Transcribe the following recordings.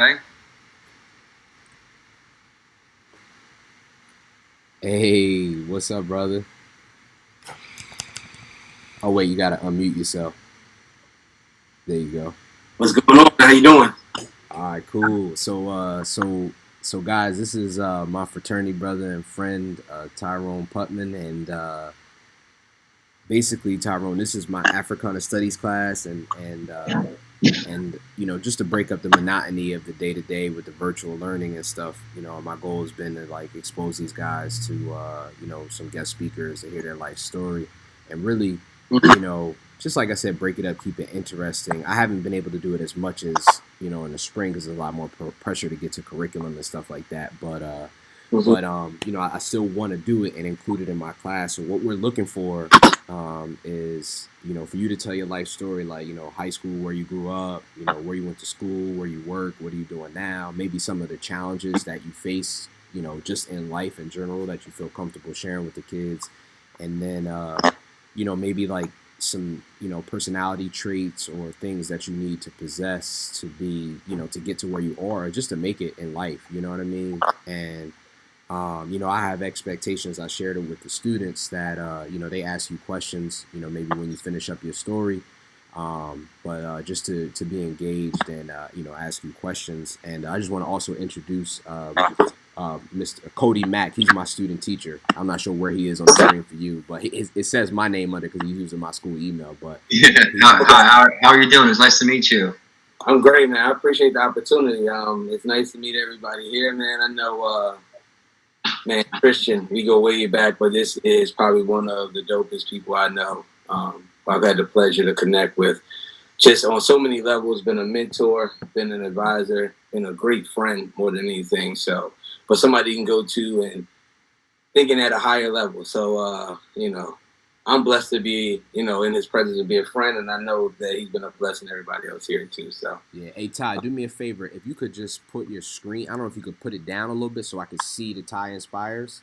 Okay. Hey, what's up, brother? Oh wait, you gotta unmute yourself. There you go. What's going on? How you doing? All right, cool. So guys, this is my fraternity brother and friend Tyrone Putman, and basically Tyrone, this is my Africana Studies class, and just to break up the monotony of the day to day with the virtual learning and stuff. My goal has been to like expose these guys to some guest speakers to hear their life story, and really, just like I said, break it up, keep it interesting. I haven't been able to do it as much as in the spring because there's a lot more pressure to get to curriculum and stuff like that. Mm-hmm. But I still want to do it and include it in my class. So what we're looking for is for you to tell your life story, like high school, where you grew up, where you went to school, where you work, what are you doing now, maybe some of the challenges that you face, just in life in general that you feel comfortable sharing with the kids, and then maybe like some personality traits or things that you need to possess to be to get to where you are, just to make it in life. You know what I mean? And I have expectations. I shared it with the students that, they ask you questions, maybe when you finish up your story, but just to be engaged and, ask you questions. And I just want to also introduce Mr. Cody Mack. He's my student teacher. I'm not sure where he is on the screen for you, but it says my name under because he's using my school email. But Yeah. he's How are you doing? It's nice to meet you. I'm great, man. I appreciate the opportunity. It's nice to meet everybody here, man. I know, man, Christian, we go way back, but this is probably one of the dopest people I know. I've had the pleasure to connect with just on so many levels, been a mentor, been an advisor, been a great friend more than anything. So, but somebody you can go to and thinking at a higher level. So, I'm blessed to be, in his presence and be a friend, and I know that he's been a blessing to everybody else here too. So, Yeah. Hey Ty, do me a favor. If you could just put your screen, I don't know if you could put it down a little bit so I could see the Ty Inspires.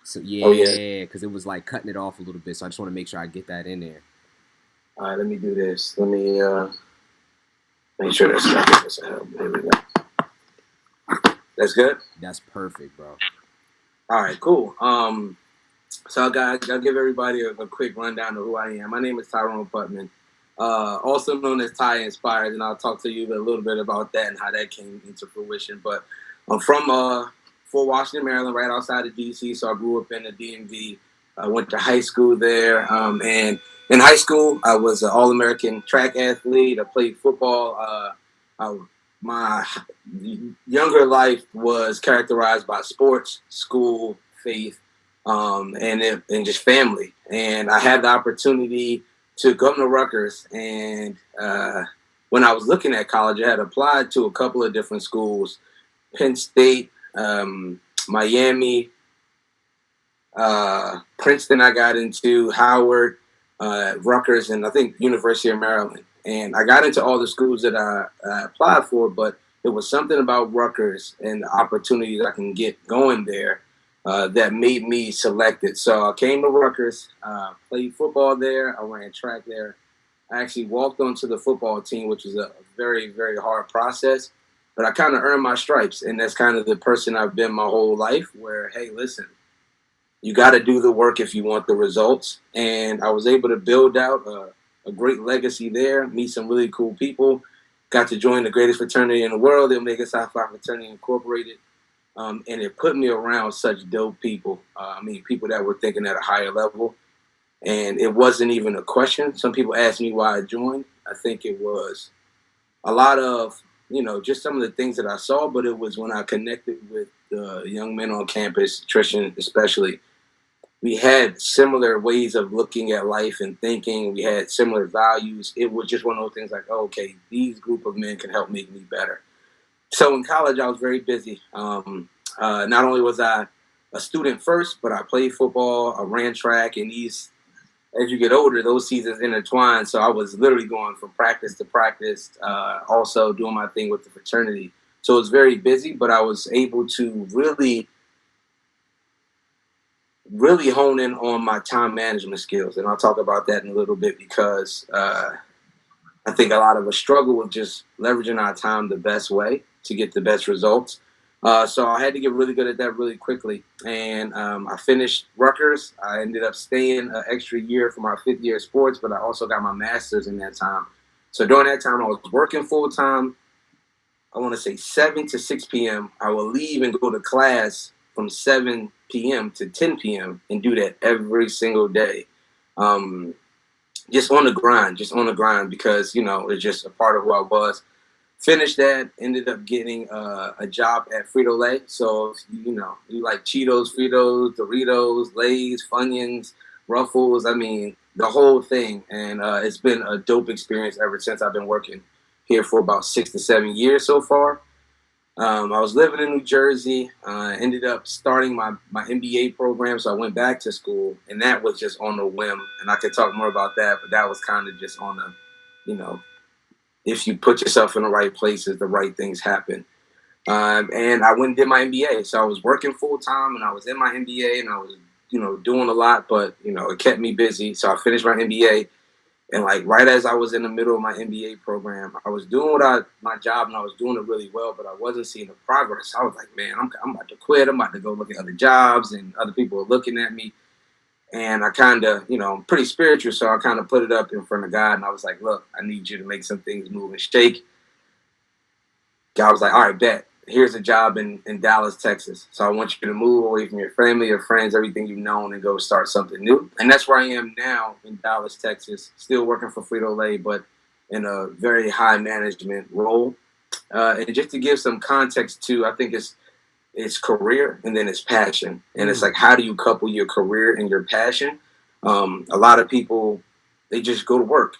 So oh yeah, yeah, because it was like cutting it off a little bit. So I just want to make sure I get that in there. all right, let me do this. Let me make sure that's Here we go. That's good. That's perfect, bro. All right, cool. I'll give everybody a quick rundown of who I am. My name is Tyrone Putman, also known as Ty Inspired, and I'll talk to you a little bit about that and how that came into fruition. But I'm from Fort Washington, Maryland, right outside of DC. So I grew up in the DMV. I went to high school there, and in high school I was an All-American track athlete. I played football. My younger life was characterized by sports, school, faith, and just family. And I had the opportunity to come to Rutgers. And when I was looking at college, I had applied to a couple of different schools: Penn State, Miami, Princeton. I got into Howard, Rutgers, and I think University of Maryland. And I got into all the schools that I applied for, but it was something about Rutgers and the opportunities I can get going there that made me selected. So I came to Rutgers, played football there. I ran track there. I actually walked onto the football team, which is a very, very hard process. But I kind of earned my stripes, and that's kind of the person I've been my whole life. Where, hey, listen, you got to do the work if you want the results. And I was able to build out a great legacy there, meet some really cool people. Got to join the greatest fraternity in the world, the Omega Psi Phi Fraternity Incorporated. And it put me around such dope people. People that were thinking at a higher level. And it wasn't even a question. Some people asked me why I joined. I think it was a lot of, just some of the things that I saw, but it was when I connected with the young men on campus, Trishan especially. We had similar ways of looking at life and thinking. We had similar values. It was just one of those things like, oh, okay, these group of men can help make me better. So in college, I was very busy. Not only was I a student first, but I played football, I ran track, and as you get older, those seasons intertwine. So I was literally going from practice to practice, also doing my thing with the fraternity. So it was very busy, but I was able to really hone in on my time management skills. And I'll talk about that in a little bit because I think a lot of us struggle with just leveraging our time the best way. to get the best results. So I had to get really good at that really quickly. And I finished Rutgers. I ended up staying an extra year for my 5th year of sports, but I also got my master's in that time. So during that time, I was working full time. I want to say 7 to 6 p.m. I will leave and go to class from 7 p.m. to 10 p.m. and do that every single day. Just on the grind because, it's just a part of who I was. Finished that, ended up getting a job at Frito-Lay. So, you like Cheetos, Fritos, Doritos, Lay's, Funyuns, Ruffles, the whole thing. And it's been a dope experience ever since. I've been working here for about 6 to 7 years so far. I was living in New Jersey, ended up starting my MBA program, so I went back to school, and that was just on a whim. And I could talk more about that, but that was kind of just on a, if you put yourself in the right places, the right things happen. And I went and did my MBA. So I was working full time, and I was in my MBA, and I was, doing a lot, but, it kept me busy. So I finished my MBA. And like right as I was in the middle of my MBA program, I was doing my job, and I was doing it really well, but I wasn't seeing the progress. I was like, man, I'm about to quit. I'm about to go look at other jobs, and other people were looking at me. And I kind of, I'm pretty spiritual, so I kind of put it up in front of God, and I was like, look, I need you to make some things move and shake. God was like, all right, bet. Here's a job in Dallas, Texas. So I want you to move away from your family, your friends, everything you've known, and go start something new. And that's where I am now in Dallas, Texas, still working for Frito-Lay, but in a very high management role. And just to give some context too, I think it's career and then it's passion. And it's like, how do you couple your career and your passion? A lot of people, they just go to work.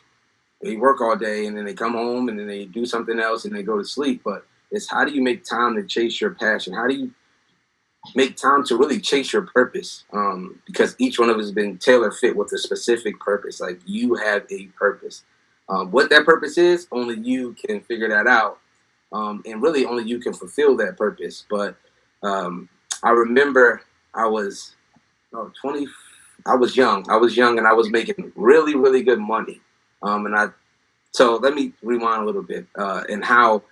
They work all day, and then they come home, and then they do something else, and they go to sleep. But it's how do you make time to chase your passion? How do you make time to really chase your purpose? Because each one of us has been tailor fit with a specific purpose. Like, you have a purpose. What that purpose is, only you can figure that out. And really only you can fulfill that purpose. But I remember I was 20. I was young, and I was making really, really good money. So let me rewind a little bit and how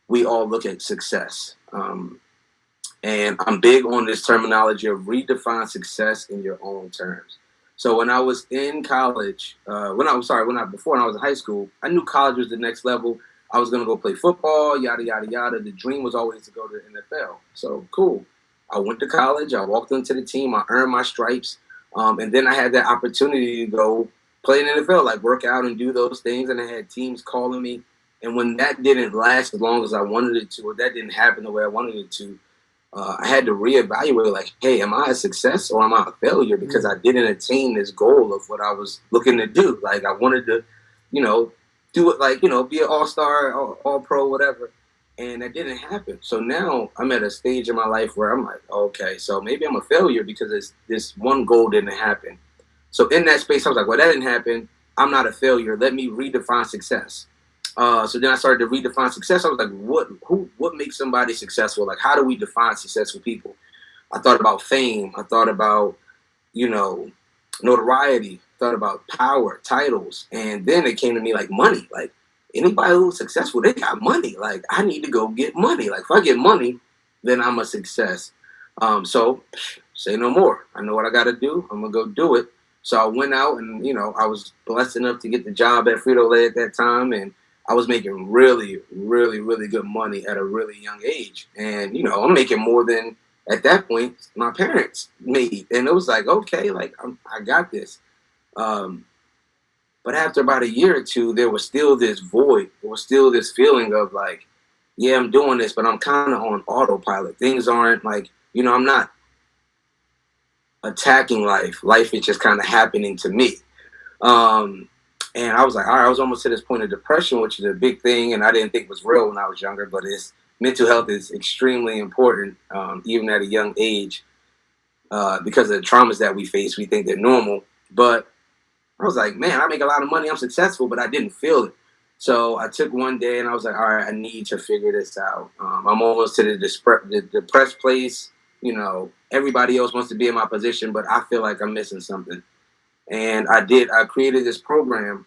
we all look at success. And I'm big on this terminology of redefine success in your own terms. So when I was in college, when I was in high school, I knew college was the next level. I was going to go play football, yada, yada, yada. The dream was always to go to the NFL. So cool. I went to college. I walked into the team. I earned my stripes. And then I had that opportunity to go play in the NFL, like work out and do those things. And I had teams calling me. And when that didn't last as long as I wanted it to, or that didn't happen the way I wanted it to, I had to reevaluate, like, hey, am I a success or am I a failure? Because I didn't attain this goal of what I was looking to do. Like, I wanted to, do it, like, be an all-star, all-pro, whatever. And that didn't happen. So now I'm at a stage in my life where I'm like, okay, so maybe I'm a failure because this one goal didn't happen. So in that space, I was like, well, that didn't happen. I'm not a failure. Let me redefine success. So then I started to redefine success. I was like, what makes somebody successful? Like, how do we define successful people? I thought about fame. I thought about, notoriety. I thought about power, titles. And then it came to me like money. Like, anybody who's successful, they got money. Like, I need to go get money. Like, if I get money, then I'm a success. So say no more. I know what I got to do. I'm going to go do it. So I went out and, I was blessed enough to get the job at Frito-Lay at that time. And I was making really, really, really good money at a really young age. And, I'm making more than, at that point, my parents made. And it was like, okay, like, I got this. But after about a year or two, there was still this void. There was still this feeling of like, yeah, I'm doing this, but I'm kind of on autopilot. Things aren't like, I'm not attacking life. Life is just kind of happening to me. And I was like, all right, I was almost to this point of depression, which is a big thing. And I didn't think was real when I was younger, but mental health is extremely important, even at a young age, because of the traumas that we face. We think they're normal, but I was like, man, I make a lot of money. I'm successful, but I didn't feel it. So I took one day and I was like, all right, I need to figure this out. I'm almost to the depressed place. Everybody else wants to be in my position, but I feel like I'm missing something. And I created this program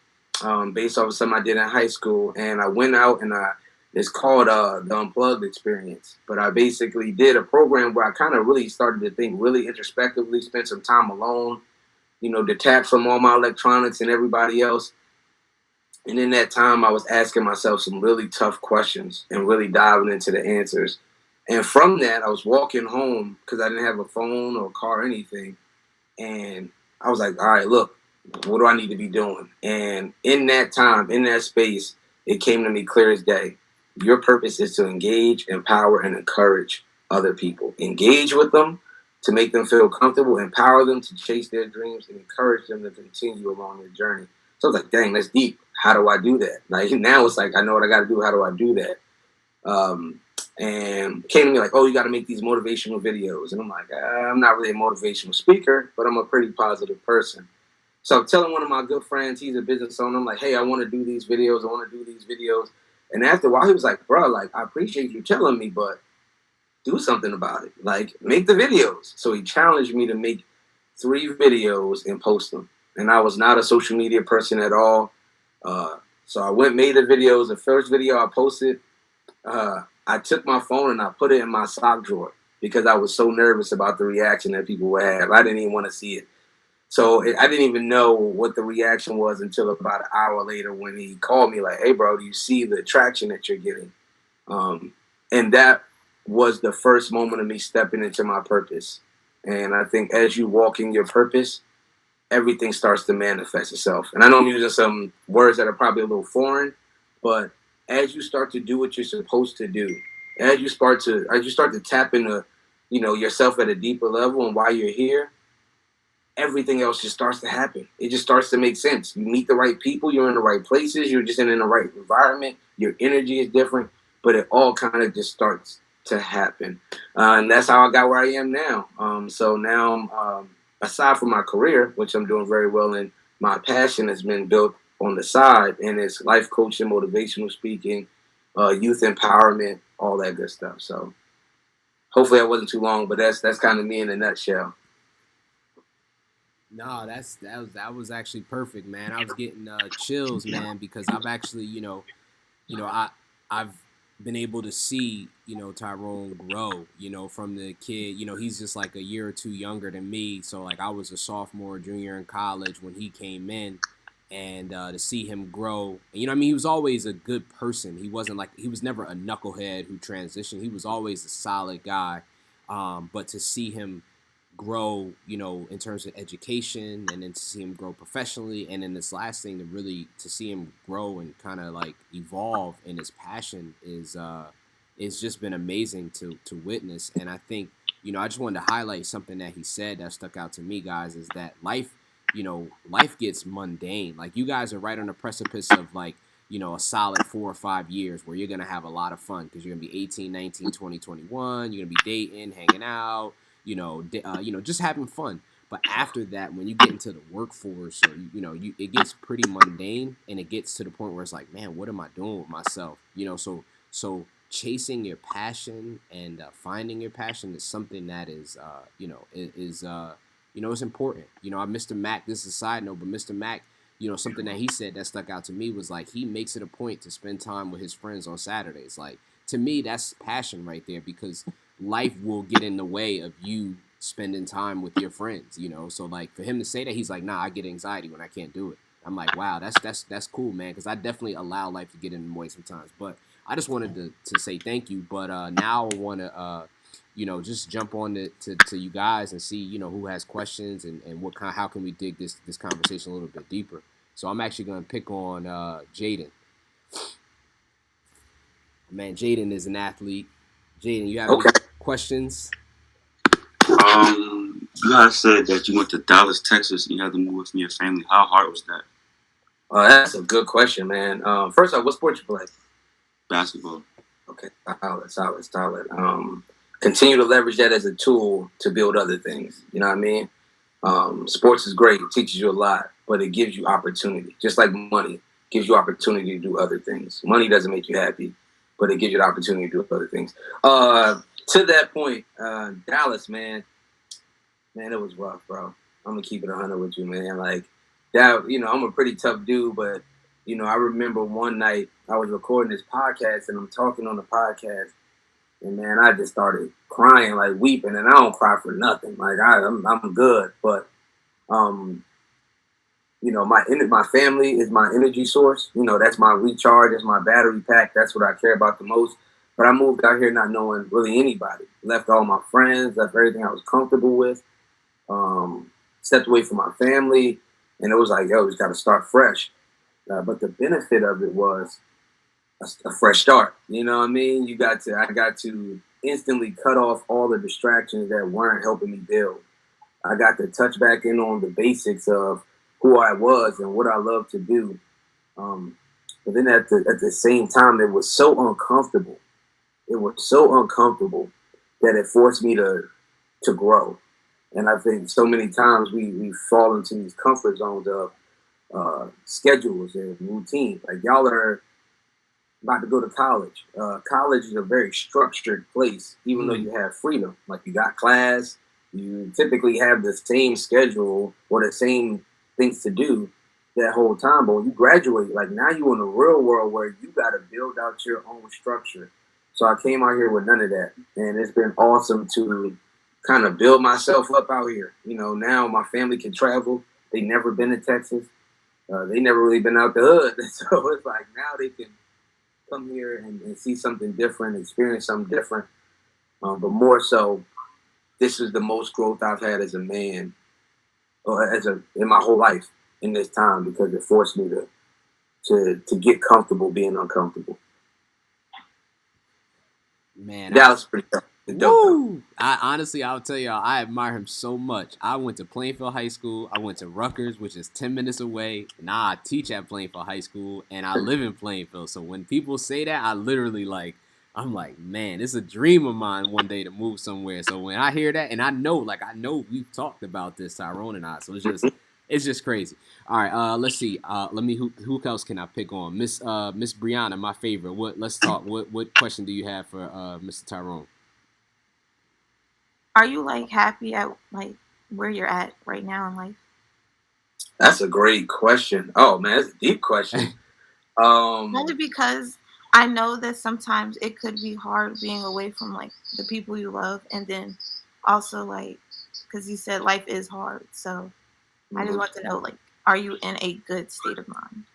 based off of something I did in high school. And I went out and I It's called the Unplugged Experience. But I basically did a program where I kind of really started to think really introspectively, spent some time alone, detached from all my electronics and everybody else. And in that time, I was asking myself some really tough questions and really diving into the answers. And from that, I was walking home because I didn't have a phone or a car or anything. And I was like, all right, look, what do I need to be doing? And in that time, in that space, it came to me clear as day. Your purpose is to engage, empower, and encourage other people. Engage with them to make them feel comfortable, empower them to chase their dreams, and encourage them to continue along their journey. So I was like, dang, that's deep. How do I do that? Like now it's like, I know what I got to do. How do I do that? And came to me like, oh, you got to make these motivational videos. And I'm like, I'm not really a motivational speaker, but I'm a pretty positive person. So I'm telling one of my good friends, he's a business owner, I'm like, hey, I want to do these videos. I want to do these videos. And after a while, he was like, bro, like, I appreciate you telling me, but do something about it. Like, make the videos. So he challenged me to make 3 videos and post them. And I was not a social media person at all. So I went, made the videos. The first video I posted, I took my phone and I put it in my sock drawer because I was so nervous about the reaction that people would have. I didn't even want to see it. So I didn't even know what the reaction was until about an hour later when he called me like, hey, bro, do you see the traction that you're getting? And that was the first moment of me stepping into my purpose. And I think as you walk in your purpose, everything starts to manifest itself. And I know I'm using some words that are probably a little foreign, but as you start to do what you're supposed to do, as you start to tap into, yourself at a deeper level and why you're here, everything else just starts to happen. It just starts to make sense. You meet the right people, you're in the right places, you're just in the right environment, your energy is different, but it all kind of just starts to happen. And that's how I got where I am now. So now, aside from my career, which I'm doing very well in, my passion has been built on the side, and it's life coaching, motivational speaking, youth empowerment, all that good stuff. So hopefully that wasn't too long, but that's kind of me in a nutshell. No, that was actually perfect, man. I was getting chills, man, because I've actually, I've been able to see, Tyrone grow, from the kid. He's just like a year or two younger than me. So like I was a sophomore, junior in college when he came in, and to see him grow. And, he was always a good person. He was never a knucklehead who transitioned. He was always a solid guy. But to see him grow, in terms of education, and then to see him grow professionally, and then this last thing to see him grow and kind of like evolve in his passion is it's just been amazing to witness. And I think, I just wanted to highlight something that he said that stuck out to me, guys, is that life gets mundane. Like you guys are right on the precipice of like, a solid 4 or 5 years where you're going to have a lot of fun because you're going to be 18, 19, 20, 21. You're going to be dating, hanging out, just having fun. But after that, when you get into the workforce, or it gets pretty mundane, and it gets to the point where it's like, man, what am I doing with myself? So chasing your passion and finding your passion is something that is, it's important. Mr. Mack. This is a side note, but Mr. Mack, something that he said that stuck out to me was like he makes it a point to spend time with his friends on Saturdays. Like to me, that's passion right there because life will get in the way of you spending time with your friends, So like for him to say that, he's like, nah, I get anxiety when I can't do it. I'm like, wow, that's cool, man, because I definitely allow life to get in the way sometimes. But I just wanted to say thank you. But now I want to, just jump on to you guys and see, who has questions and how can we dig this conversation a little bit deeper. So I'm actually going to pick on Jaden. Man, Jaden is an athlete. Jaden, you have any questions? You guys said that you went to Dallas, Texas, and you had to move from your family. How hard was that? That's a good question, man. First off, what sport you play? Basketball. Okay, solid. Continue to leverage that as a tool to build other things. You know what I mean? Sports is great. It teaches you a lot, but it gives you opportunity. Just like money gives you opportunity to do other things. Money doesn't make you happy, but it gives you the opportunity to do other things. To that point, Dallas, man, it was rough, bro. I'm gonna keep it 100 with you, man. Like that, I'm a pretty tough dude, but I remember one night I was recording this podcast and I'm talking on the podcast, and man, I just started crying, like weeping, and I don't cry for nothing. Like I'm good, but um, my family is my energy source. That's my recharge. That's my battery pack. That's what I care about the most. But I moved out here not knowing really anybody. Left all my friends. Left everything I was comfortable with. Stepped away from my family, and it was like, yo, just got to start fresh. But the benefit of it was a fresh start. You know what I mean? I got to instantly cut off all the distractions that weren't helping me build. I got to touch back in on the basics of who I was and what I love to do. But then at the same time, it was so uncomfortable. It was so uncomfortable that it forced me to grow. And I think so many times we fall into these comfort zones of schedules and routines. Like y'all are about to go to college. College is a very structured place, even though you have freedom. Like you got class, you typically have the same schedule or the same things to do that whole time. But when you graduate, like now you're in the real world where you got to build out your own structure. So I came out here with none of that, and it's been awesome to kind of build myself up out here. Now my family can travel. They never been to Texas. They never really been out the hood. So it's like now they can come here and see something different, experience something different. But more so, this is the most growth I've had as a man, or in my whole life in this time, because it forced me to get comfortable being uncomfortable. Man, that was pretty dope. Woo! I'll tell y'all, I admire him so much. I went to Plainfield High School. I went to Rutgers, which is 10 minutes away. Now I teach at Plainfield High School, and I live in Plainfield. So when people say that, I literally I'm like, man, it's a dream of mine one day to move somewhere. So when I hear that, and I know we've talked about this, Tyrone and I. So it's just crazy. All right, let's see. Who else can I pick on? Miss Brianna, my favorite. Let's talk. What question do you have for Mr. Tyrone? Are you happy at where you're at right now in life? That's a great question. Oh man, that's a deep question. Only because I know that sometimes it could be hard being away from the people you love, and then also because you said life is hard. So I just want to know are you in a good state of mind?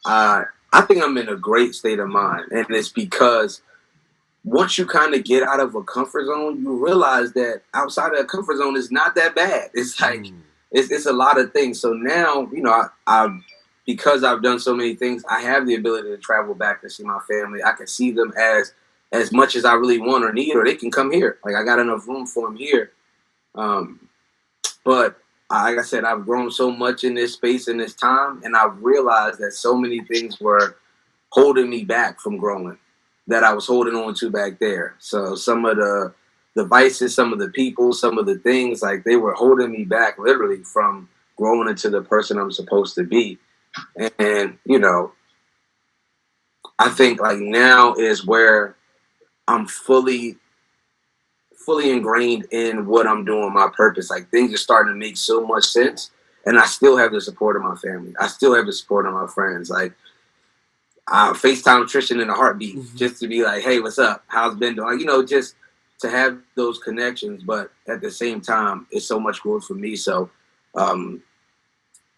I think I'm in a great state of mind, and it's because once you kind of get out of a comfort zone, you realize that outside of that comfort zone is not that bad. It's like it's a lot of things. So now, I because I've done so many things, I have the ability to travel back to see my family. I can see them as much as I really want or need, or they can come here. Like I got enough room for them here. But like I said, I've grown so much in this space in this time, and I've realized that so many things were holding me back from growing, that I was holding on to back there. So some of the vices, some of the people, some of the things, like they were holding me back literally from growing into the person I'm supposed to be. And, I think now is where I'm fully ingrained in what I'm doing, my purpose. Like things are starting to make so much sense. And I still have the support of my family. I still have the support of my friends. Like, I FaceTime Tristan in a heartbeat just to be like, hey, what's up? How's Ben doing? Just to have those connections. But at the same time, it's so much growth for me. So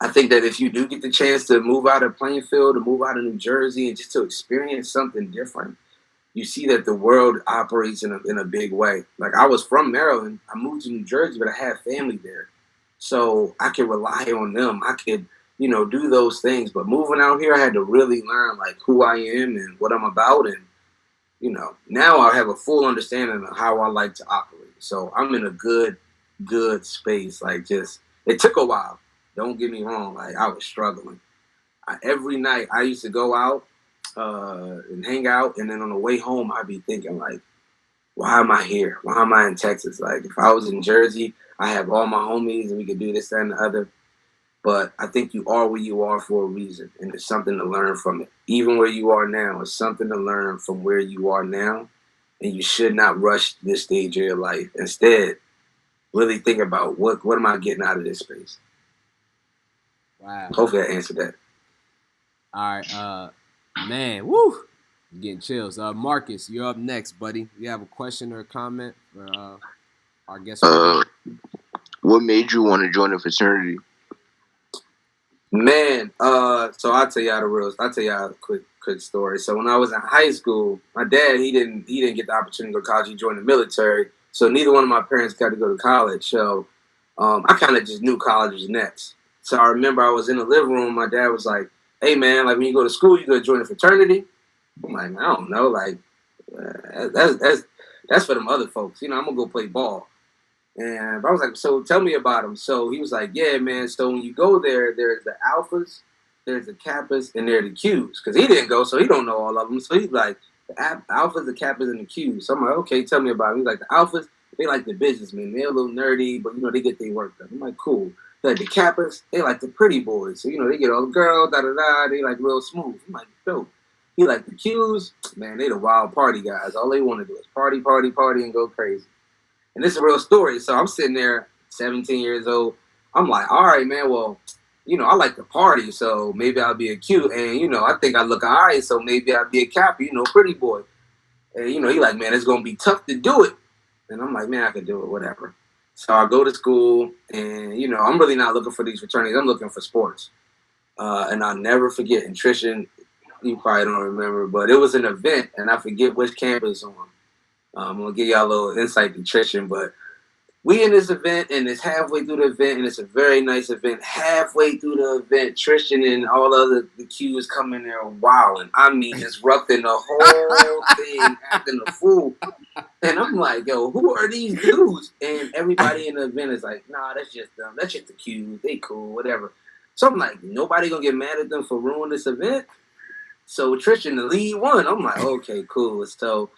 I think that if you do get the chance to move out of Plainfield, to move out of New Jersey, and just to experience something different, you see that the world operates in a big way. Like I was from Maryland. I moved to New Jersey, but I had family there. So I could rely on them. I could do those things. But moving out here, I had to really learn who I am and what I'm about. And, now I have a full understanding of how I like to operate. So I'm in a good space. It took a while. Don't get me wrong. I was struggling. Every night I used to go out and hang out. And then on the way home, I'd be thinking why am I here? Why am I in Texas? If I was in Jersey, I have all my homies and we could do this, that, and the other. But I think you are where you are for a reason, and there's something to learn from it. Even where you are now, it's something to learn from where you are now, and you should not rush this stage of your life. Instead, really think about what am I getting out of this space. Wow. Hopefully I answered that. All right, man, woo, I'm getting chills. Marcus, you're up next, buddy. You have a question or a comment for our guest speaker? What made you want to join a fraternity? Man, so I'll tell y'all the real. I'll tell y'all a quick story. So when I was in high school, my dad he didn't get the opportunity to go to college. He joined the military, so neither one of my parents got to go to college. So I kind of just knew college was next. So I remember I was in the living room. My dad was like, "Hey man, like when you go to school, you gonna join a fraternity?" I'm like, I don't know, like that's for them other folks. You know, I'm gonna go play ball. And I was like, so tell me about them. So he was like, yeah, man. So when you go there, there's the alphas, there's the kappas, and there's the Qs. Because he didn't go, so he don't know all of them. So he's like, the alphas, the kappas, and the Qs. So I'm like, okay, tell me about them. He's like, the alphas, they like the businessmen. They're a little nerdy, but, you know, they get their work done. I'm like, cool. Like the kappas, they like the pretty boys. So, you know, they get all the girls, da-da-da. They like real smooth. I'm like, dope. He like the Qs, man, they the wild party guys. All they want to do is party, party, party, and go crazy. And this is a real story. So I'm sitting there, 17 years old. I'm like, all right, man, well, you know, I like to party, so maybe I'll be a cute. And, you know, I think I look all right, so maybe I'll be a cappy, you know, pretty boy. And, you know, he like, man, it's going to be tough to do it. And I'm like, man, I can do it, whatever. So I go to school, and, you know, I'm really not looking for these fraternities. I'm looking for sports. And I'll never forget, and Trishan, you probably don't remember, but it was an event, and I forget which campus on. I'm going to give y'all a little insight to Trishan, but we in this event, and it's halfway through the event, and it's a very nice event. Halfway through the event, Trishan and all the Qs come in there wilding. I mean, disrupting the whole thing, acting a fool. And I'm like, yo, who are these dudes? And everybody in the event is like, nah, that's just them. That's just the Qs. They cool, whatever. So I'm like, nobody going to get mad at them for ruining this event? So Trishan, the lead one, I'm like, okay, cool. So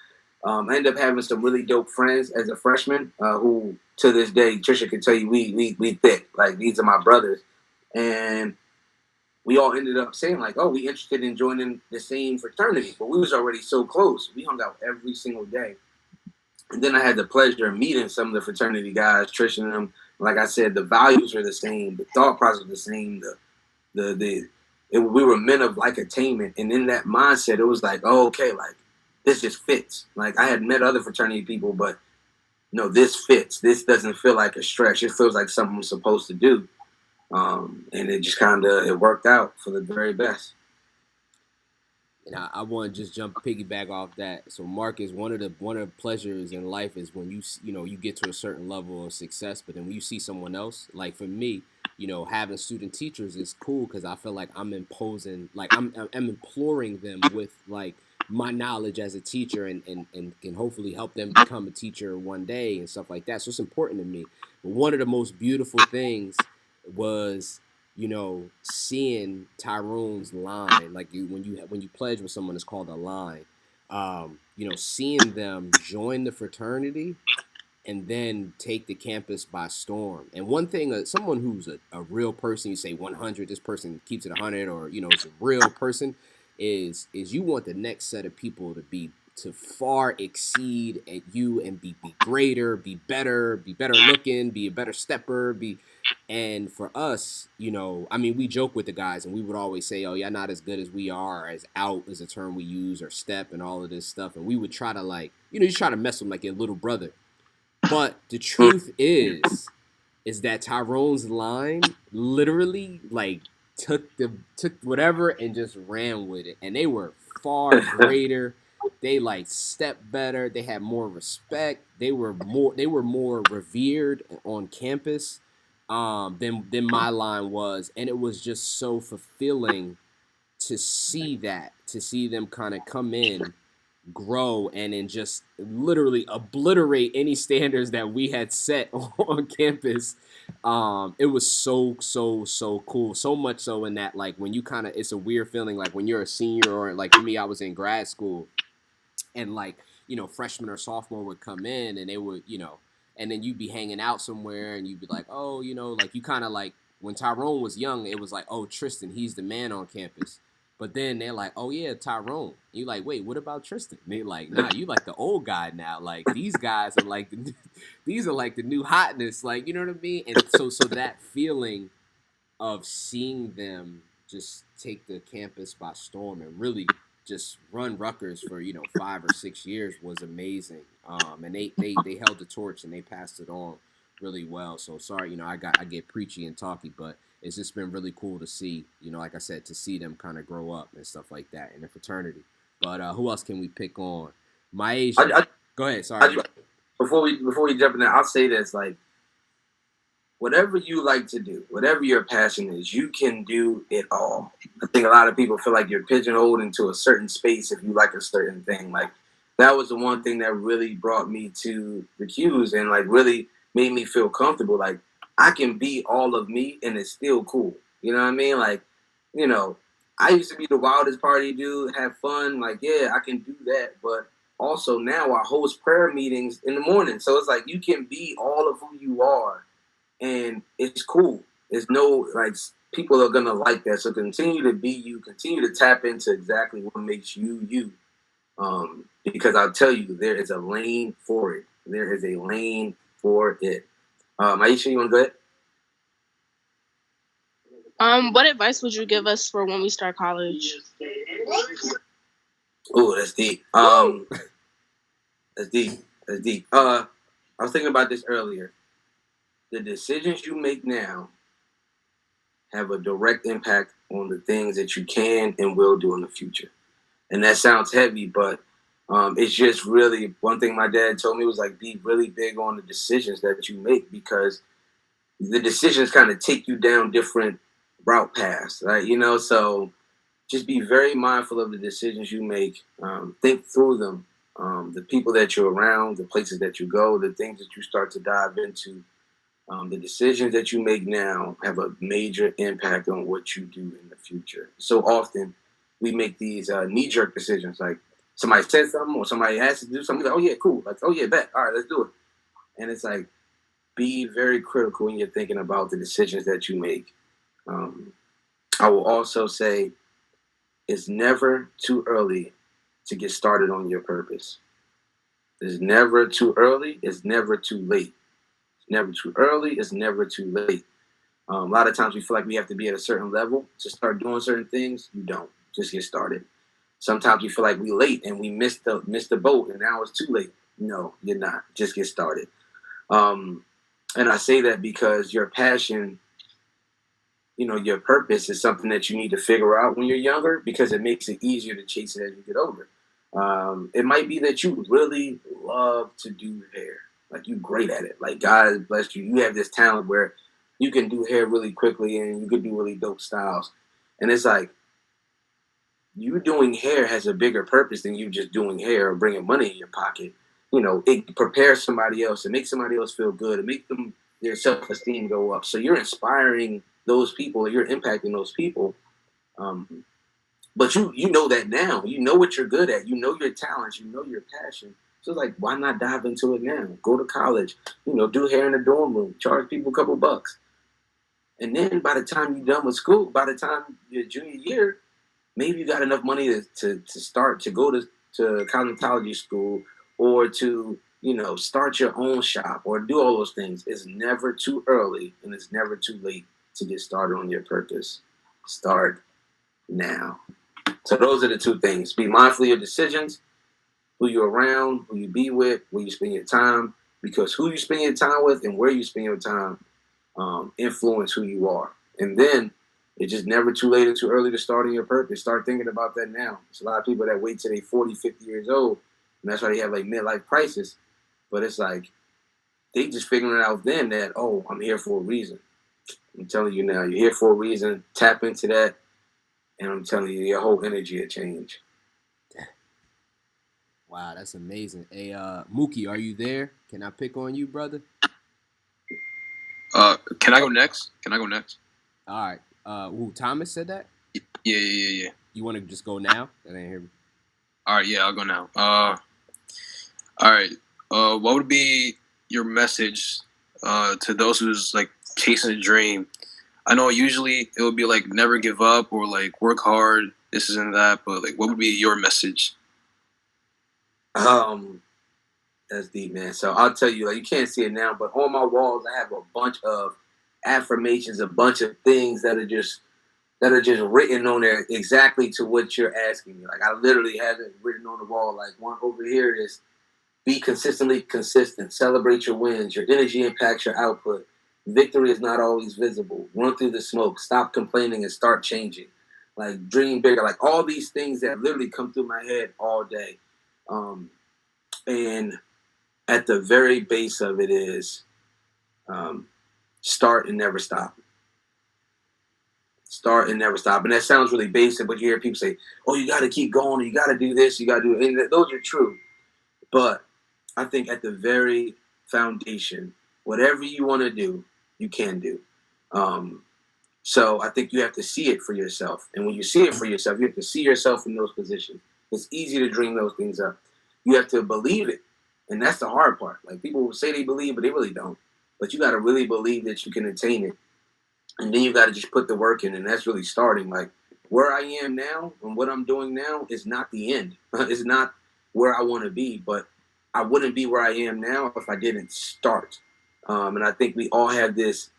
I ended up having some really dope friends as a freshman who, to this day, Trisha can tell you, we thick. Like, these are my brothers. And we all ended up saying, like, oh, we interested in joining the same fraternity. But we was already so close. We hung out every single day. And then I had the pleasure of meeting some of the fraternity guys, Trisha and them. Like I said, the values are the same. The thought process is the same. We were men of, like, attainment. And in that mindset, it was like, oh, okay, like, this just fits. Like, I had met other fraternity people, but no, this fits. This doesn't feel like a stretch. It feels like something I'm supposed to do. And it just kind of, it worked out for the very best. And I want to just piggyback off that. So, Marcus, one of the pleasures in life is when you get to a certain level of success, but then when you see someone else, like for me, you know, having student teachers is cool because I feel like I'm imposing, like I'm imploring them with like my knowledge as a teacher and can hopefully help them become a teacher one day and stuff like that. So it's important to me. But one of the most beautiful things was, you know, seeing Tyrone's line. Like when you pledge with someone, it's called a line. You know, seeing them join the fraternity and then take the campus by storm. And one thing, someone who's a real person, you say 100, this person keeps it 100, or, you know, it's a real person, is you want the next set of people to far exceed at you and be greater, be better looking, be a better stepper, and for us, you know, I mean, we joke with the guys and we would always say, oh, you're not as good as we are, as out is a term we use, or step and all of this stuff. And we would try to, like, you know, you try to mess with them like your little brother. But the truth is that Tyrone's line literally, like, took whatever and just ran with it. And they were far greater. They, like, stepped better. They had more respect. They were more revered on campus than my line was. And it was just so fulfilling to see them kind of come in, grow, and then just literally obliterate any standards that we had set on campus. It was so cool. So much so in that, like, when you kind of, it's a weird feeling, like when you're a senior, or like for me, I was in grad school, and like, you know, freshman or sophomore would come in and they would, you know, and then you'd be hanging out somewhere and you'd be like, oh, you know, like you kind of like, when Tyrone was young, it was like, oh, Tristan, he's the man on campus. But then they're like, oh, yeah, Tyrone. You like, wait, what about Tristan? And they're like, nah, you like the old guy now. Like, these guys are like, these are like the new hotness. Like, you know what I mean? And so that feeling of seeing them just take the campus by storm and really just run Rutgers for 5 or 6 years was amazing. And they held the torch and they passed it on really well. So sorry, I get preachy and talky, but it's just been really cool to see, like I said, to see them kind of grow up and stuff like that in the fraternity. But who else can we pick on? My Asian. Go ahead. Sorry. Before we jump in there, I'll say this: like, whatever you like to do, whatever your passion is, you can do it all. I think a lot of people feel like you're pigeonholed into a certain space if you like a certain thing. Like, that was the one thing that really brought me to the Q's and like really made me feel comfortable. Like, I can be all of me and it's still cool. You know what I mean? Like, I used to be the wildest party dude, have fun. Like, yeah, I can do that. But also now I host prayer meetings in the morning. So it's like you can be all of who you are and it's cool. There's no, like, people are gonna like that. So continue to be you. Continue to tap into exactly what makes you you. Because I'll tell you, there is a lane for it. There is a lane for it. Aisha, you want to go ahead? What advice would you give us for when we start college? Oh, that's deep. That's deep. That's deep. I was thinking about this earlier. The decisions you make now have a direct impact on the things that you can and will do in the future. And that sounds heavy, but it's just really one thing my dad told me was like, be really big on the decisions that you make because the decisions kind of take you down different route paths, right? So just be very mindful of the decisions you make. Think through them. The people that you're around, the places that you go, the things that you start to dive into. The decisions that you make now have a major impact on what you do in the future. So often we make these knee-jerk decisions, like somebody said something or somebody asked to do something, like, oh yeah, cool, like, oh yeah, bet, all right, let's do it. And it's like, be very critical when you're thinking about the decisions that you make. I will also say it's never too early to get started on your purpose. It's never too early, it's never too late. Never too early. It's never too late. A lot of times we feel like we have to be at a certain level to start doing certain things. You don't. Just get started. Sometimes we feel like we're late and we missed the boat and now it's too late. No, you're not. Just get started. And I say that because your passion, your purpose is something that you need to figure out when you're younger because it makes it easier to chase it as you get older. It might be that you really love to do hair. Like, you great at it. Like, God has blessed you. You have this talent where you can do hair really quickly and you can do really dope styles. And it's like, you doing hair has a bigger purpose than you just doing hair or bringing money in your pocket. It prepares somebody else. It makes somebody else feel good. It makes their self-esteem go up. So you're inspiring those people. You're impacting those people. But you know that now. You know what you're good at. You know your talents. You know your passion. So it's like, why not dive into it now? Go to college, do hair in the dorm room, charge people a couple bucks. And then by the time you're done with school, by the time your junior year, maybe you got enough money to start to go to cosmetology school or to, start your own shop or do all those things. It's never too early and it's never too late to get started on your purpose. Start now. So those are the two things. Be mindful of your decisions. Who you're around, who you be with, where you spend your time, because who you spend your time with and where you spend your time influence who you are. And then it's just never too late or too early to start on your purpose. Start thinking about that now. There's a lot of people that wait till they're 40, 50 years old, and that's why they have like midlife crisis. But it's like they just figuring out then that, oh, I'm here for a reason. I'm telling you now, you're here for a reason. Tap into that, and I'm telling you, your whole energy will change. Wow, that's amazing. Hey, Mookie, are you there? Can I pick on you, brother? Can I go next? All right. Thomas said that? Yeah. You want to just go now? That ain't hear me. All right, yeah, I'll go now. All right. What would be your message to those who's like chasing a dream? I know usually it would be like never give up or like work hard, this and that, but like what would be your message? That's deep, man. So I'll tell you, like, you can't see it now, but on my walls, I have a bunch of affirmations, a bunch of things that are just that are just written on there exactly to what you're asking me. Like I literally have it written on the wall. Like one over here is be consistently consistent. Celebrate your wins. Your energy impacts your output. Victory is not always visible. Run through the smoke. Stop complaining and start changing. Like dream bigger. Like all these things that literally come through my head all day. And at the very base of it is start and never stop. Start and never stop. And that sounds really basic, but you hear people say, oh, you got to keep going. You got to do this. You got to do it. And those are true. But I think at the very foundation, whatever you want to do, you can do. So I think you have to see it for yourself. And when you see it for yourself, you have to see yourself in those positions. It's easy to dream those things up. You have to believe it. And that's the hard part. Like people will say they believe, but they really don't. But you got to really believe that you can attain it. And then you got to just put the work in. And that's really starting. Like where I am now and what I'm doing now is not the end. It's not where I want to be. But I wouldn't be where I am now if I didn't start. And I think we all have this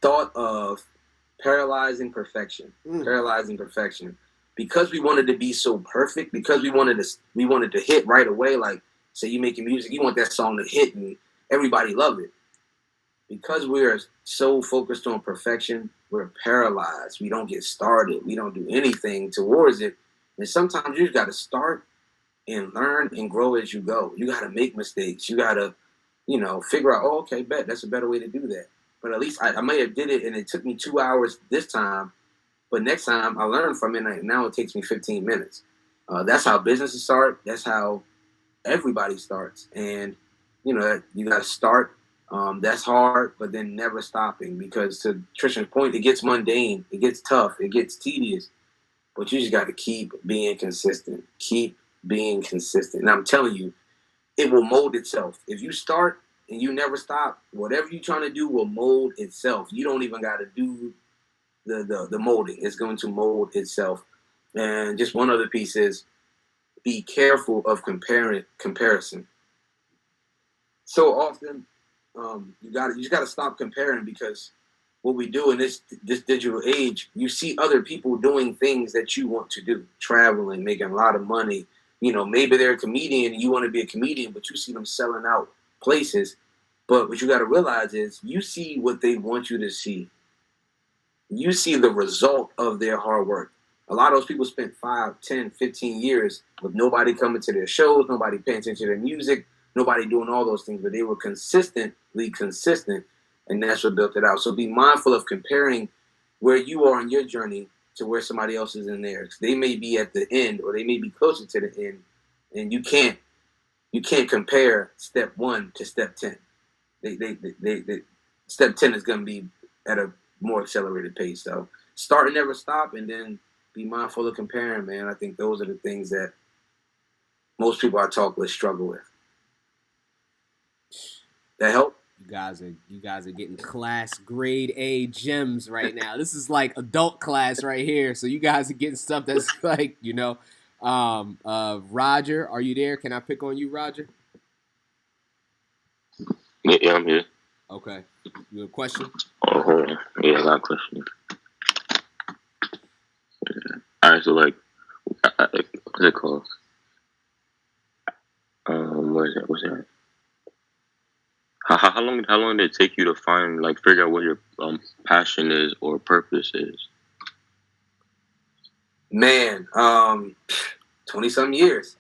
thought of paralyzing perfection. Because we wanted to be so perfect, because we wanted to hit right away. Like say you making music, you want that song to hit and everybody love it. Because we're so focused on perfection, we're paralyzed. We don't get started. We don't do anything towards it. And sometimes you just got to start and learn and grow as you go. You got to make mistakes. You got to, figure out, oh, okay, bet that's a better way to do that. But at least I may have did it and it took me 2 hours this time. But next time I learned from it, and now it takes me 15 minutes. That's how businesses start. That's how everybody starts. And, you got to start. That's hard, but then never stopping. Because to Trishan's point, it gets mundane. It gets tough. It gets tedious. But you just got to keep being consistent. Keep being consistent. And I'm telling you, it will mold itself. If you start and you never stop, whatever you're trying to do will mold itself. You don't even got to do the molding. It's going to mold itself. And just one other piece is be careful of comparison. So often, you just got to stop comparing, because what we do in this digital age, you see other people doing things that you want to do, traveling, making a lot of money. Maybe they're a comedian and you want to be a comedian, but you see them selling out places. But what you got to realize is you see what they want you to see. You see the result of their hard work. A lot of those people spent 5, 10, 15 years with nobody coming to their shows, nobody paying attention to their music, nobody doing all those things, but they were consistently consistent, and that's what built it out. So be mindful of comparing where you are in your journey to where somebody else is in theirs. They may be at the end, or they may be closer to the end, and you can't compare step 1 to step 10. They step 10 is going to be at a more accelerated pace. So start and never stop, and then be mindful of comparing, man. I think those are the things that most people I talk with struggle with. That help? You guys are getting class grade A gems right now. This is like adult class right here. So you guys are getting stuff that's like, Roger, are you there? Can I pick on you, Roger? Yeah, I'm here. Okay. You have a question? Oh, hold on. Yeah, I got a question. Yeah. All right, so what's it called? What's that? How long did it take you to figure out what your passion is or purpose is? Man, 20-some years.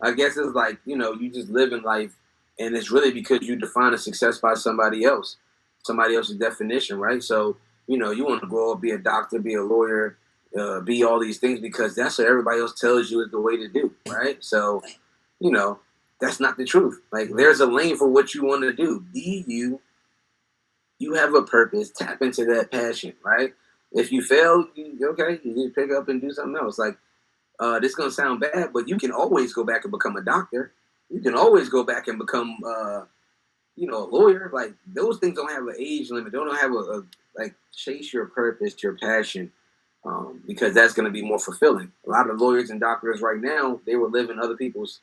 I guess it's like, you just live in life, and it's really because you define a success by somebody else's definition, right? So, you want to grow up, be a doctor, be a lawyer, be all these things, because that's what everybody else tells you is the way to do, right? So, that's not the truth. Like, there's a lane for what you want to do. Be you. You have a purpose. Tap into that passion, right? If you fail, you need to pick up and do something else. Like, this is going to sound bad, but you can always go back and become a doctor. You can always go back and become, a lawyer. Like, those things don't have an age limit. They don't have chase your purpose, your passion, because that's going to be more fulfilling. A lot of lawyers and doctors right now, they were living other people's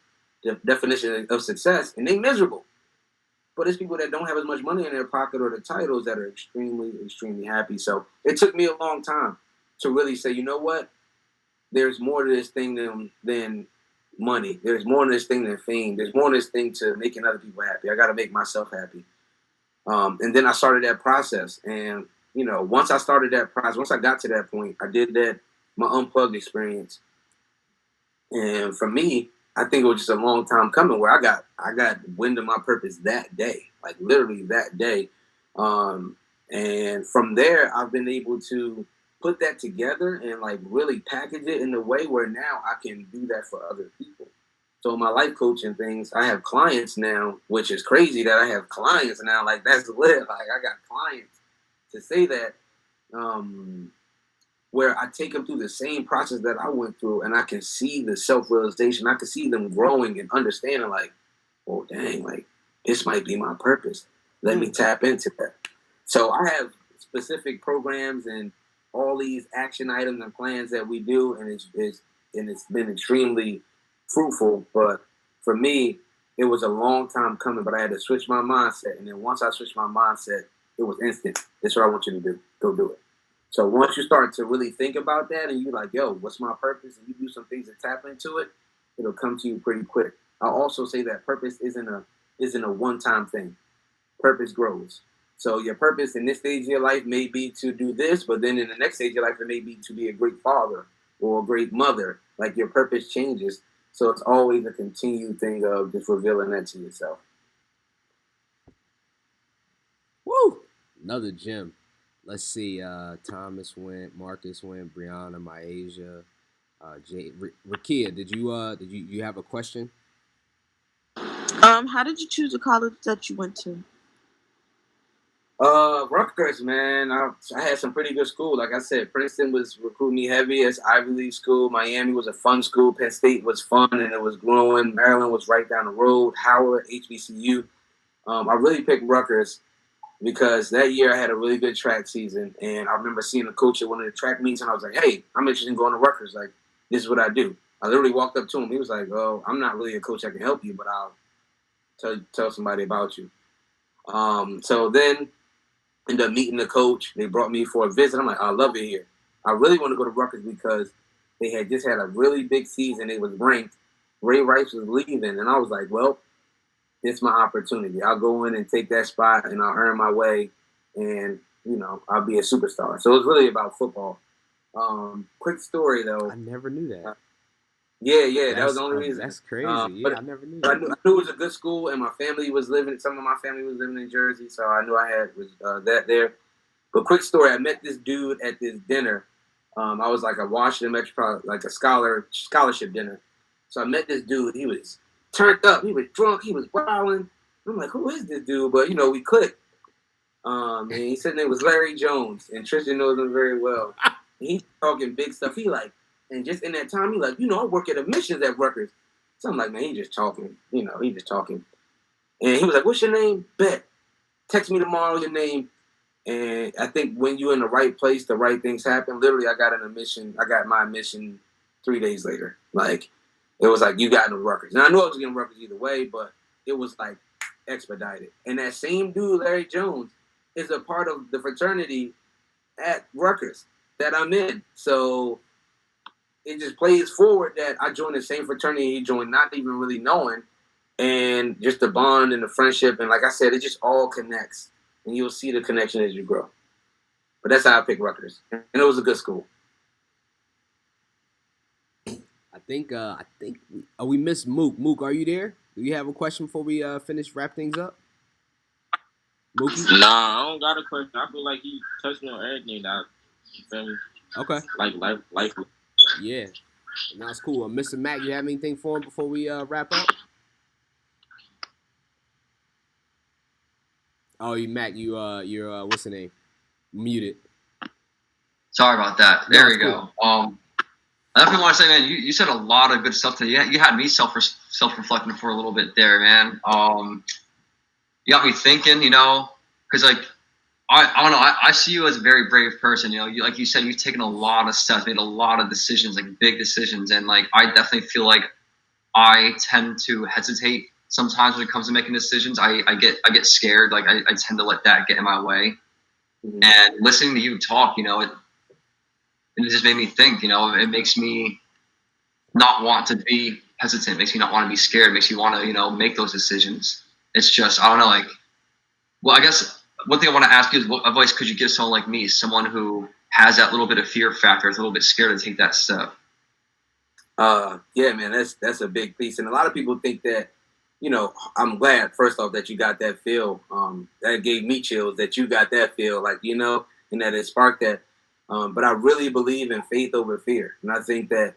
definition of success, and they miserable. but it's people that don't have as much money in their pocket or the titles that are extremely, extremely happy. So it took me a long time to really say, you know what? There's more to this thing than money. There's more to this thing than fame. There's more to this thing to making other people happy. I got to make myself happy. And then I started that process. And, once I started that process, once I got to that point, I did my unplugged experience. And for me, I think it was just a long time coming where I got wind of my purpose that day, like literally that day. And from there, I've been able to put that together and like really package it in a way where now I can do that for other people. So my life coaching things, I have clients now, which is crazy that I have clients now. Like that's lit. Like I got clients to say that, where I take them through the same process that I went through, and I can see the self-realization. I can see them growing and understanding, like, oh, dang, like, this might be my purpose. Let me tap into that. So I have specific programs and all these action items and plans that we do, and it's been extremely fruitful. But for me, it was a long time coming, but I had to switch my mindset. And then once I switched my mindset, it was instant. This is what I want you to do. Go do it. So once you start to really think about that and you're like, yo, what's my purpose? And you do some things to tap into it, it'll come to you pretty quick. I'll also say that purpose isn't a one-time thing. Purpose grows. So your purpose in this stage of your life may be to do this, but then in the next stage of your life, it may be to be a great father or a great mother. Like your purpose changes. So it's always a continued thing of just revealing that to yourself. Woo! Another gem. Let's see. Thomas went. Marcus went. Brianna, Myasia, Rakia. Did you have a question? How did you choose the college that you went to? Rutgers, man. I had some pretty good school. Like I said, Princeton was recruiting me heavy as Ivy League school. Miami was a fun school. Penn State was fun and it was growing. Maryland was right down the road. Howard, HBCU. I really picked Rutgers because that year I had a really good track season, and I remember seeing a coach at one of the track meets, and I was like, hey, I'm interested in going to Rutgers. Like, this is what I do. I literally walked up to him. He was like, oh, I'm not really a coach that can help you, but I'll tell somebody about you. So then ended up meeting the coach. They brought me for a visit. I'm like, I love it here. I really want to go to Rutgers because they had just had a really big season. They was ranked. Ray Rice was leaving, and I was like, well, it's my opportunity. I'll go in and take that spot, and I'll earn my way, and I'll be a superstar. So it's really about football. Quick story though. I never knew that. Yeah, that was the only reason. That's crazy. I never knew. I knew it was a good school, and my family was living. Some of my family was living in Jersey, so I knew I was that there. But quick story, I met this dude at this dinner. I was like a Washington Metropolitan, like a scholarship dinner. So I met this dude. He was turned up. He was drunk. He was wilding. I'm like, who is this dude? But we clicked. And he said his name was Larry Jones, and Tristan knows him very well. And he's talking big stuff. He like, and just in that time, he like, I work at admissions at Rutgers. So I'm like, man, he just talking. He just talking. And he was like, what's your name? Bet. Text me tomorrow your name. And I think when you're in the right place, the right things happen. Literally, I got my admission 3 days later. Like, it was like, you got into Rutgers. And I knew I was getting Rutgers either way, but it was like expedited. And that same dude, Larry Jones, is a part of the fraternity at Rutgers that I'm in. So it just plays forward that I joined the same fraternity he joined, not even really knowing. And just the bond and the friendship. And like I said, it just all connects. And you'll see the connection as you grow. But that's how I picked Rutgers. And it was a good school. I think we missed Mook. Mook, are you there? Do you have a question before we wrap things up? Mookie? Nah, I don't got a question. I feel like he touched on everything that you feel me? Okay. Like life. Yeah. That's cool. Mr. Mac, you have anything for him before we wrap up? Oh, you're what's the name? Muted. Sorry about that. There we go. I definitely want to say, man, you said a lot of good stuff today. You had me self-reflecting for a little bit there, man. You got me thinking, because like I don't know, I see you as a very brave person. Like you said, you've taken a lot of steps, made a lot of decisions, like big decisions, and like I definitely feel like I tend to hesitate sometimes when it comes to making decisions, I get scared. Like I tend to let that get in my way. Mhm. And listening to you talk, it just made me think. It makes me not want to be hesitant. Makes me not want to be scared. Makes me want to make those decisions. It's just I don't know. Like, well, I guess one thing I want to ask you is, what advice could you give someone like me, someone who has that little bit of fear factor, is a little bit scared to take that step? Yeah, man, that's a big piece, and a lot of people think that, I'm glad first off that you got that feel. That gave me chills that you got that feel, like and that it sparked that. But I really believe in faith over fear, and I think that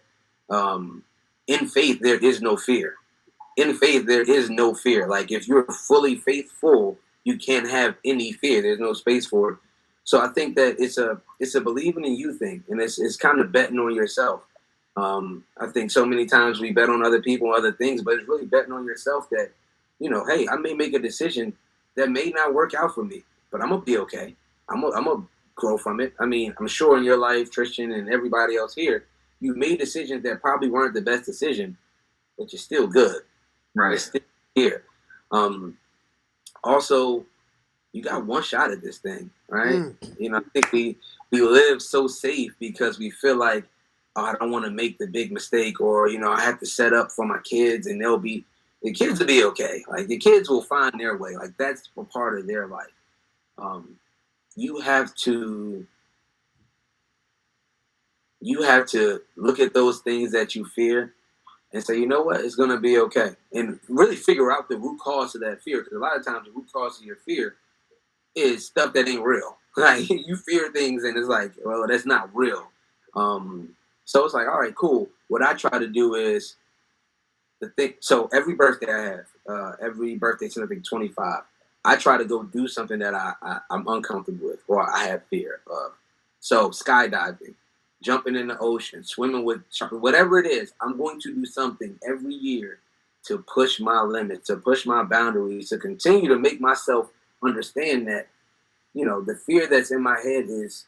in faith there is no fear. In faith there is no fear. Like if you're fully faithful, you can't have any fear. There's no space for it. So I think that it's a believing in you thing, and it's kind of betting on yourself. I think so many times we bet on other people and other things, but it's really betting on yourself that, hey, I may make a decision that may not work out for me, but I'm gonna be okay. I'm gonna grow from it. I mean, I'm sure in your life, Tristan, and everybody else here, you made decisions that probably weren't the best decision, but you're still good. Right. You're still here. Also, you got one shot at this thing, right? I think we live so safe because we feel like, oh, I don't want to make the big mistake, or I have to set up for my kids, and the kids will be okay. Like the kids will find their way. Like that's a part of their life. You have to look at those things that you fear and say, you know what, it's gonna be okay, and really figure out the root cause of that fear. Because a lot of times the root cause of your fear is stuff that ain't real. Like you fear things, and it's like, well, that's not real. So it's like, all right, cool. What I try to do is so every birthday I have, every birthday since I think 25, I try to go do something that I'm uncomfortable with or I have fear of. So skydiving, jumping in the ocean, swimming with whatever it is, I'm going to do something every year to push my limits, to push my boundaries, to continue to make myself understand that, the fear that's in my head is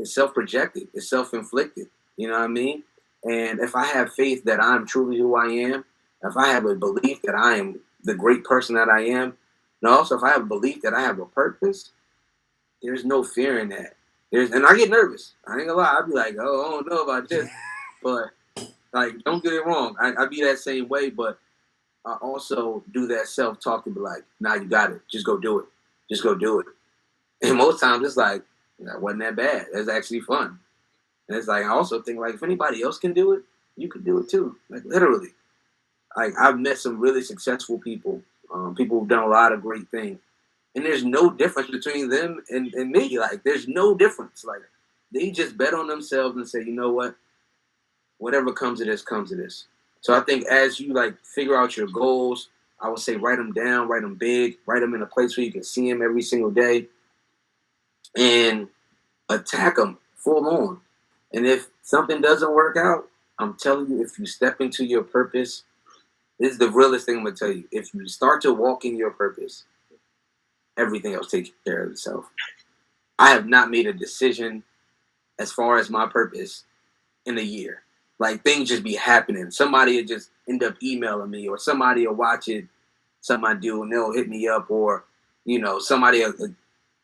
self-projected, it's self-inflicted. You know what I mean? And if I have faith that I'm truly who I am, if I have a belief that I am the great person that I am, and also if I have a belief that I have a purpose, there's no fear in that. And I get nervous. I ain't gonna lie. I'd be like, oh, I don't know about this. But, like, don't get it wrong. I be that same way, but I also do that self-talk to be like, nah, you got it. Just go do it. Just go do it. And most times it's like, that wasn't that bad. It's actually fun. And it's like, I also think, like, if anybody else can do it, you can do it too. Like, literally. Like, I've met some really successful people, people who've done a lot of great things. And there's no difference between them and me. Like, there's no difference. Like, they just bet on themselves and say, you know what? Whatever comes to this, comes to this. So I think as you, like, figure out your goals, I would say write them down, write them big, write them in a place where you can see them every single day. And attack them full on. And if something doesn't work out, I'm telling you, if you step into your purpose, this is the realest thing I'm going to tell you. If you start to walk in your purpose, everything else takes care of itself. I have not made a decision as far as my purpose in a year. Like, things just be happening. Somebody will just end up emailing me, or somebody will watch it, something I do, and they'll hit me up, or, somebody will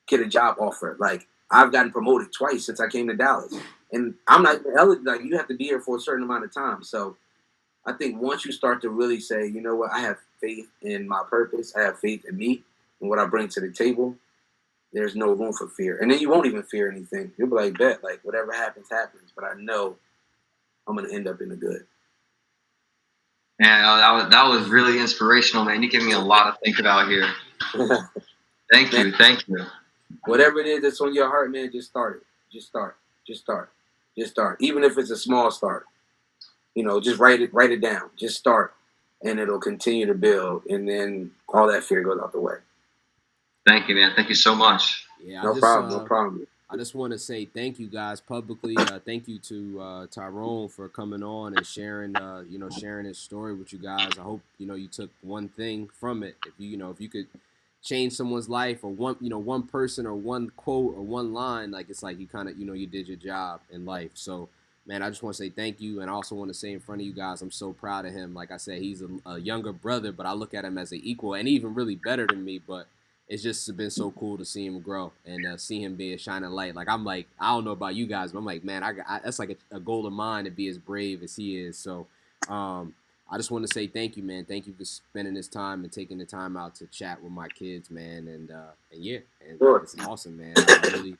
get a job offer. Like, I've gotten promoted twice since I came to Dallas. And I'm not eligible. Like, you have to be here for a certain amount of time. So I think once you start to really say, you know what, I have faith in my purpose, I have faith in me and what I bring to the table, there's no room for fear. And then you won't even fear anything. You'll be like, bet, like, whatever happens, happens. But I know I'm going to end up in the good. Man, that was really inspirational, man. You give me a lot to think about here. Thank you. Whatever it is that's on your heart, man, just start it. Just start. Even if it's a small start. Just write it down. Just start. And it'll continue to build. And then all that fear goes out the way. Thank you, man. Thank you so much. Yeah, No problem. I just want to say thank you guys publicly. Thank you to Tyrone for coming on and sharing his story with you guys. I hope you took one thing from it. If you could change someone's life, or one person, or one quote, or one line, like, it's like you kind of you did your job in life. So man, I just want to say thank you, and I also want to say in front of you guys, I'm so proud of him. Like I said, he's a younger brother, but I look at him as an equal, and even really better than me. But it's just been so cool to see him grow and see him be a shining light. Like I'm like, I don't know about you guys, but I'm like, man, that's like a goal of mine to be as brave as he is. So I just want to say thank you, man. Thank you for spending this time and taking the time out to chat with my kids, man. And yeah, and Sure. it's awesome, man. I really